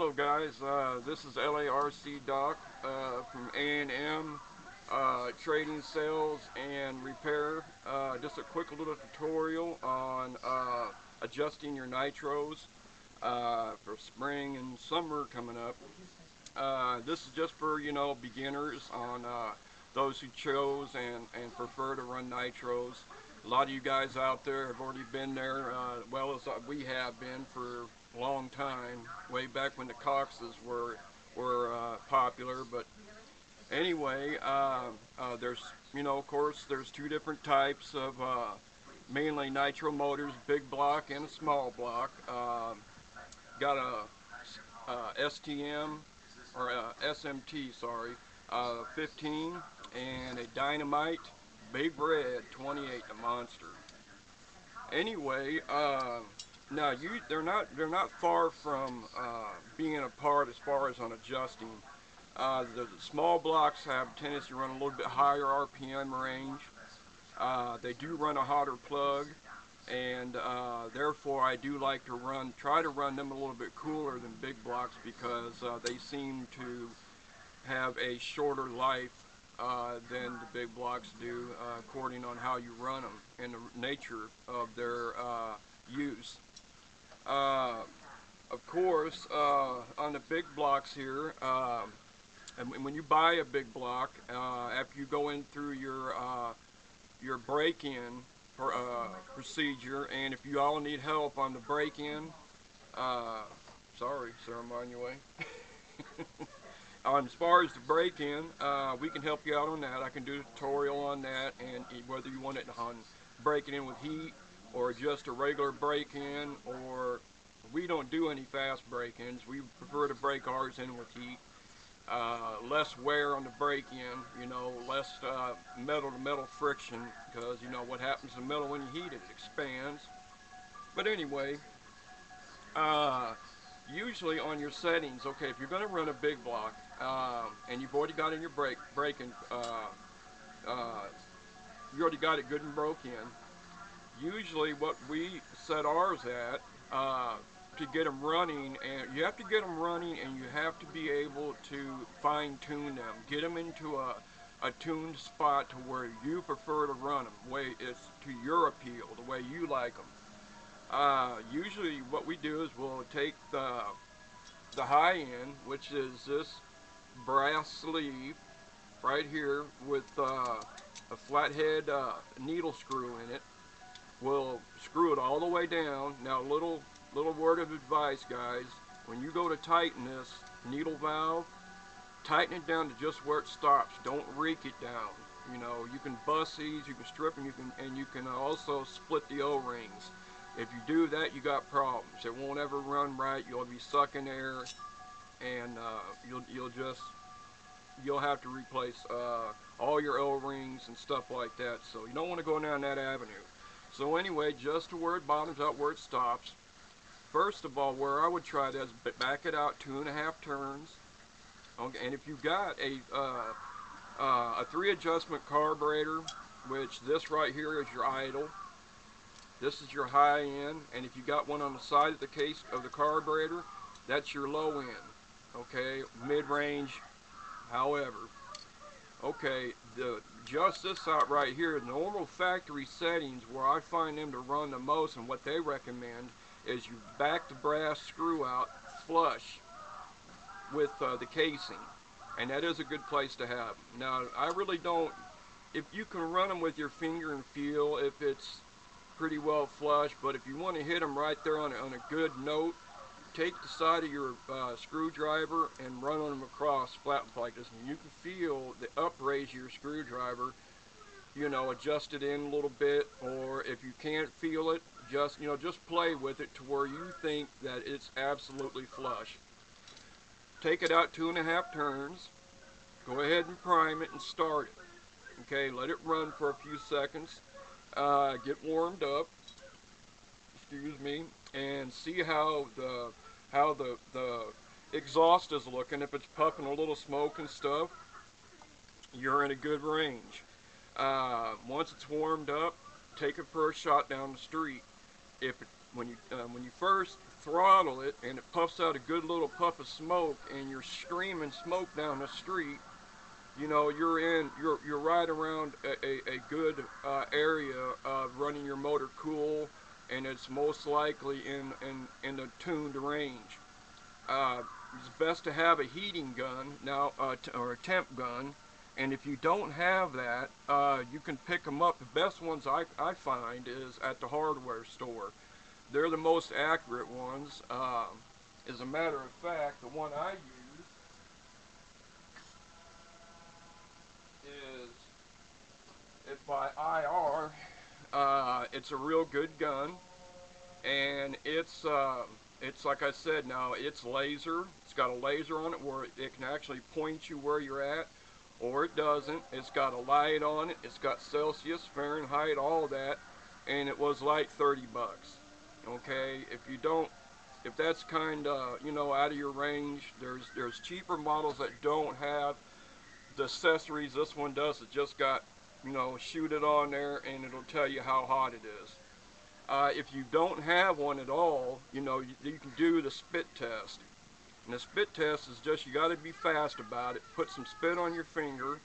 Hello guys, this is LARCDOC from A&M Trading, Sales, and Repair. Just a quick little tutorial on adjusting your nitros for spring and summer coming up. This is just for, beginners on those who chose and prefer to run nitros. A lot of you guys out there have already been there, well as we have been for a long time, way back when the Coxes were popular. But anyway, there's, of course, there's two different types of mainly nitro motors, big block and a small block. Got a STM or SMT, sorry, 15, and a Dynamite Big Red 28, the monster. Anyway, now they're not far from being apart as far as on adjusting. The small blocks have a tendency to run a little bit higher RPM range. They do run a hotter plug, and therefore I do like to try to run them a little bit cooler than big blocks, because they seem to have a shorter life than the big blocks do, according on how you run them and the nature of their use. Of course, on the big blocks here, and when you buy a big block, after you go in through your break-in procedure, and if you all need help on the break-in, sorry, sir, I'm on your way. As far as the break-in, we can help you out on that. I can do a tutorial on that, and whether you want it on breaking in with heat or just a regular break-in, or we don't do any fast break-ins. We prefer to break ours in with heat. Less wear on the break-in, less metal-to-metal friction, because what happens to metal when you heat it, it expands. But anyway, usually on your settings, okay, if you're going to run a big block, and you've already got in your break-in, you already got it good and broke in. Usually what we set ours at, to get them running, and you have to get them running, and you have to be able to fine-tune them, get them into a tuned spot to where you prefer to run them, the way it's to your appeal, the way you like them. Usually what we do is we'll take the high end, which is this brass sleeve right here with a flathead needle screw in it. We'll screw it all the way down. Now, little word of advice, guys: when you go to tighten this needle valve, tighten it down to just where it stops. Don't rake it down. You can bust these, you can strip them, you can also split the O-rings. If you do that, you got problems. It won't ever run right. You'll be sucking air, and you'll have to replace all your O-rings and stuff like that. So you don't want to go down that avenue. So anyway, just to where it bottoms out, where it stops. First of all, where I would try this, back it out 2.5 turns. Okay, and if you've got a 3 adjustment carburetor, which this right here is your idle, this is your high end, and if you got one on the side of the case of the carburetor, that's your low end. Okay, mid-range, however. Okay, just this out right here, normal factory settings, where I find them to run the most and what they recommend is you back the brass screw out flush with the casing, and that is a good place to have them. Now, I really don't, if you can run them with your finger and feel if it's pretty well flush, but if you want to hit them right there on a good note, take the side of your screwdriver and run them across flat like this, and you can feel the upraise of your screwdriver, adjust it in a little bit, or if you can't feel it, just play with it to where you think that it's absolutely flush. Take it out 2.5 turns, go ahead and prime it and start it. Okay, let it run for a few seconds, get warmed up, excuse me, and see how the exhaust is looking. If it's puffing a little smoke and stuff, you're in a good range. Once it's warmed up, take it for a shot down the street. If when you first throttle it and it puffs out a good little puff of smoke and you're screaming smoke down the street, you know, you're right around a good area of running your motor cool, and it's most likely in the tuned range. It's best to have a heating gun now, or a temp gun, and if you don't have that, you can pick them up. The best ones I find is at the hardware store. They're the most accurate ones. As a matter of fact, the one I use is it's by IR. It's a real good gun, and it's like I said. Now it's laser. It's got a laser on it where it can actually point you where you're at, or it doesn't. It's got a light on it. It's got Celsius, Fahrenheit, all that, and it was like 30 bucks. Okay, if that's kind of, you know, out of your range, there's cheaper models that don't have the accessories this one does. It just got, you know, shoot it on there and it'll tell you how hot it is. If you don't have one at all, you know, you can do the spit test. And the spit test is just, you got to be fast about it. Put some spit on your finger,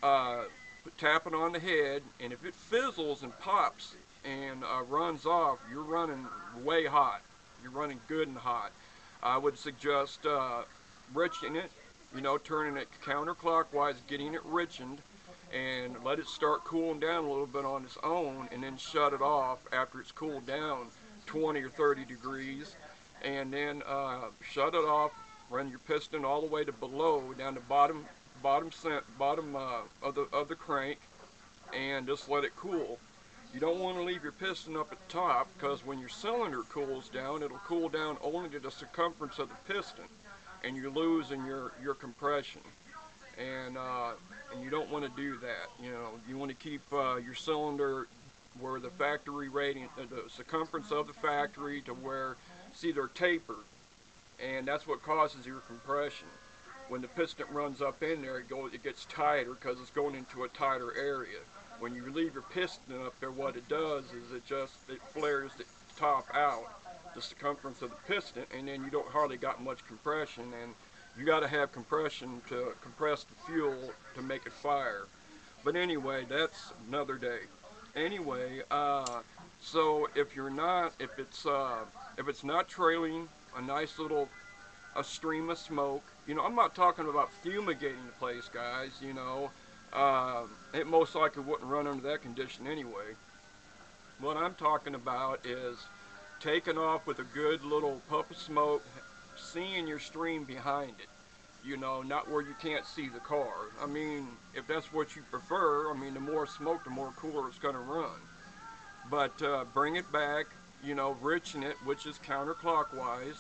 tap it on the head, and if it fizzles and pops and runs off, you're running way hot. You're running good and hot. I would suggest riching it, you know, turning it counterclockwise, getting it richened, and let it start cooling down a little bit on its own, and then shut it off after it's cooled down 20 or 30 degrees, and then shut it off, run your piston all the way to below, down to bottom of the crank, and just let it cool. You don't want to leave your piston up at the top, because when your cylinder cools down, it'll cool down only to the circumference of the piston, and you're losing your compression. And you don't want to do that. You know, you want to keep your cylinder where the factory rating, the circumference of the factory, to where, see, they're tapered, and that's what causes your compression. When the piston runs up in there, it gets tighter because it's going into a tighter area. When you leave your piston up there, what it does is it flares the top out, the circumference of the piston, and then you don't hardly got much compression, and you got to have compression to compress the fuel to make it fire. But anyway, that's another day. Anyway, so if it's not trailing a nice little stream of smoke, you know, I'm not talking about fumigating the place, guys. You know, it most likely wouldn't run under that condition anyway. What I'm talking about is taking off with a good little puff of smoke, seeing your stream behind it, you know, not where you can't see the car. I mean, if that's what you prefer, I mean, the more smoke, the more cooler it's going to run. But bring it back, you know, richen it, which is counterclockwise,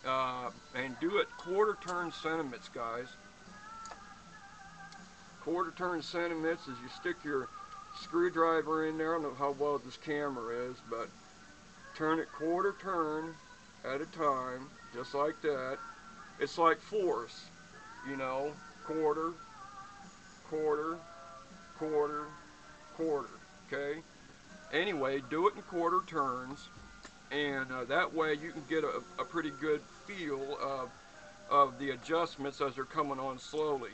and do it quarter turn sentiments, guys. Quarter turn sentiments as you stick your screwdriver in there. I don't know how well this camera is, but turn it quarter turn at a time, just like that. It's like force, you know, quarter, quarter, quarter, quarter, okay? Anyway, do it in quarter turns, and that way you can get a pretty good feel of the adjustments as they're coming on slowly.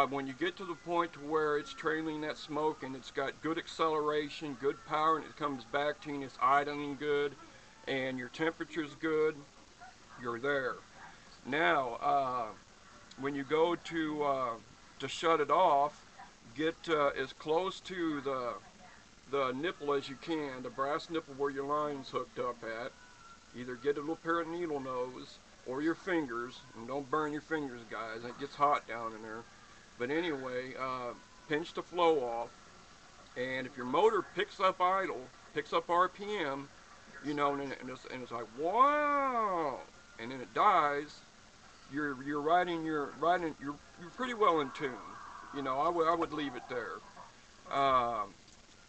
When you get to the point to where it's trailing that smoke and it's got good acceleration, good power, and it comes back to you and it's idling good, and your temperature's good, you're there. Now, when you go to shut it off, get as close to the nipple as you can, the brass nipple where your line's hooked up at. Either get a little pair of needle nose or your fingers, and don't burn your fingers, guys. It gets hot down in there. But anyway, pinch the flow off, and if your motor picks up idle, picks up RPM, you know, and it's like, wow, and then it dies, you're pretty well in tune. You know, I would leave it there.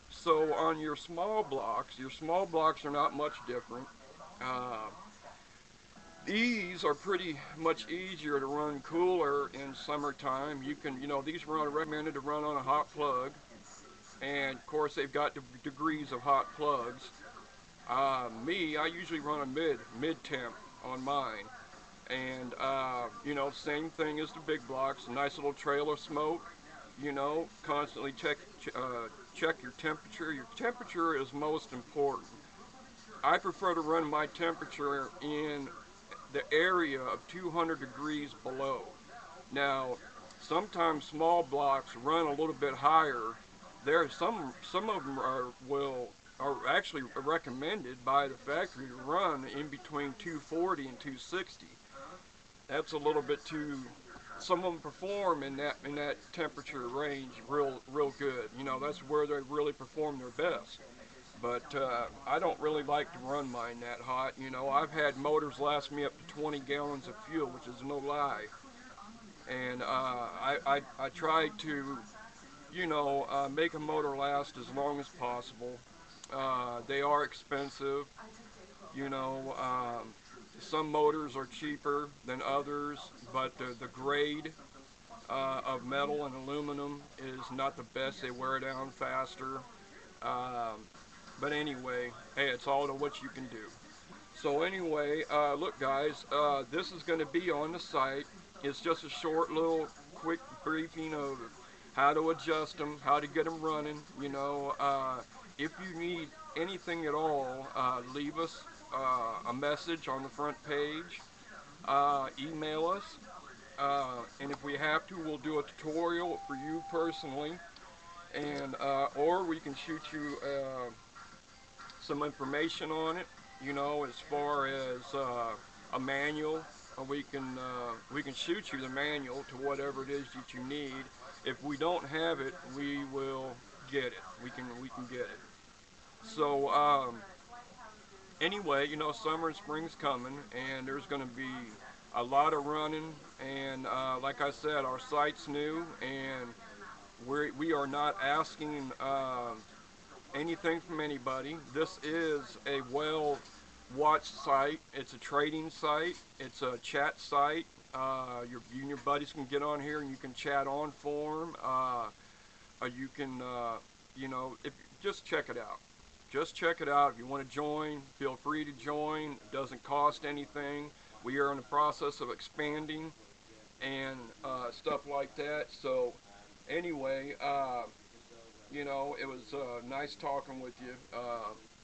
So on your small blocks are not much different. These are pretty much easier to run cooler in summertime. You can, you know, these are recommended to run on a hot plug, and of course they've got degrees of hot plugs. I usually run a mid temp on mine, and you know, same thing as the big blocks. A nice little trail of smoke. You know, constantly check your temperature. Your temperature is most important. I prefer to run my temperature in the area of 200 degrees below. Now, sometimes small blocks run a little bit higher. There are some of them are actually recommended by the factory to run in between 240 and 260. That's a little bit too. Some of them perform in that temperature range real good. You know, that's where they really perform their best. But I don't really like to run mine that hot. You know, I've had motors last me up to 20 gallons of fuel, which is no lie. And I try to, you know, make a motor last as long as possible. They are expensive. You know, some motors are cheaper than others, but the grade of metal and aluminum is not the best. They wear down faster. Um, but anyway, hey, it's all to what you can do. So anyway, look guys, this is going to be on the site. It's just a short little quick briefing of how to adjust them, how to get them running. You know, if you need anything at all, leave us a message on the front page, email us, and if we have to, we'll do a tutorial for you personally, and or we can shoot you some information on it. You know, as far as a manual, we can shoot you the manual to whatever it is that you need. If we don't have it, we will get it. We can get it. So anyway, you know, summer and spring's coming, and there's going to be a lot of running. And like I said, our site's new, and we are not asking anything from anybody. This is a well watched site. It's a trading site. It's a chat site. You and your buddies can get on here and you can chat on forum. You can, you know, if just check it out. Just check it out. If you want to join, feel free to join. It doesn't cost anything. We are in the process of expanding and stuff like that. So anyway, you know, it was nice talking with you.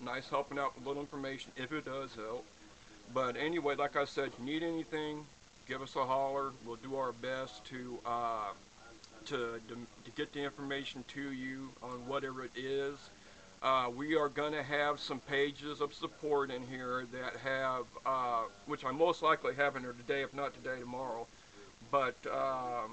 Nice helping out with little information if it does help. But anyway, like I said, if you need anything, give us a holler. We'll do our best to get the information to you on whatever it is. We are going to have some pages of support in here that have, which I most likely have in there today, if not today, tomorrow. But the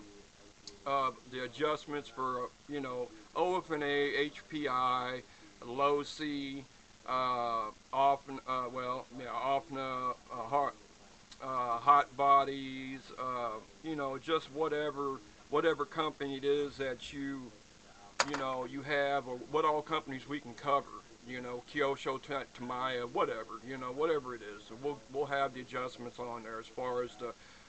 adjustments for, you know, OFNA, HPI, low C, often, well, yeah, often hot bodies, you know, just whatever company it is that you know, you have, or what all companies we can cover, you know, Kyosho, Tamaya, whatever, you know, whatever it is. So we'll have the adjustments on there as far as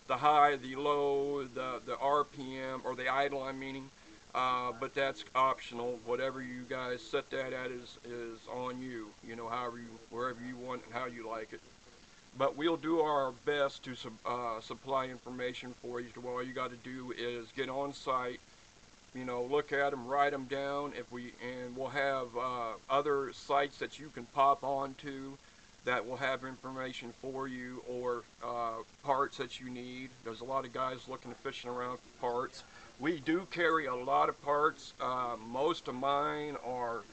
the high, the low, the RPM, or the idle, I'm meaning. But that's optional. Whatever you guys set that at is on you, you know, wherever you want and how you like it. But we'll do our best to supply information for you. So all you got to do is get on site, you know, look at them, write them down. And we'll have other sites that you can pop onto that will have information for you, or parts that you need. There's a lot of guys looking and fishing around for parts. We do carry a lot of parts. Most of mine are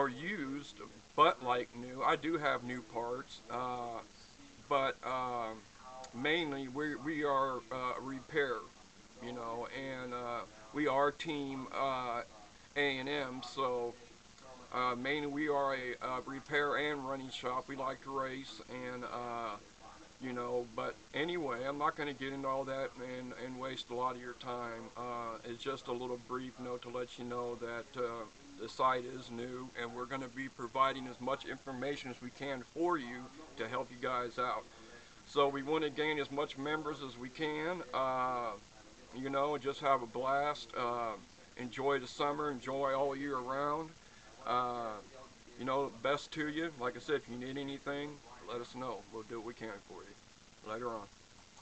used, but like new. I do have new parts, but mainly we are repair, you know, and we are team A&M, so mainly we are a repair and running shop. We like to race, and you know, but anyway, I'm not going to get into all that and waste a lot of your time. It's just a little brief note to let you know that the site is new, and we're going to be providing as much information as we can for you to help you guys out. So we want to gain as much members as we can, you know, and just have a blast. Enjoy the summer, enjoy all year round. you know, best to you. Like I said, if you need anything, let us know. We'll do what we can for you. Later on.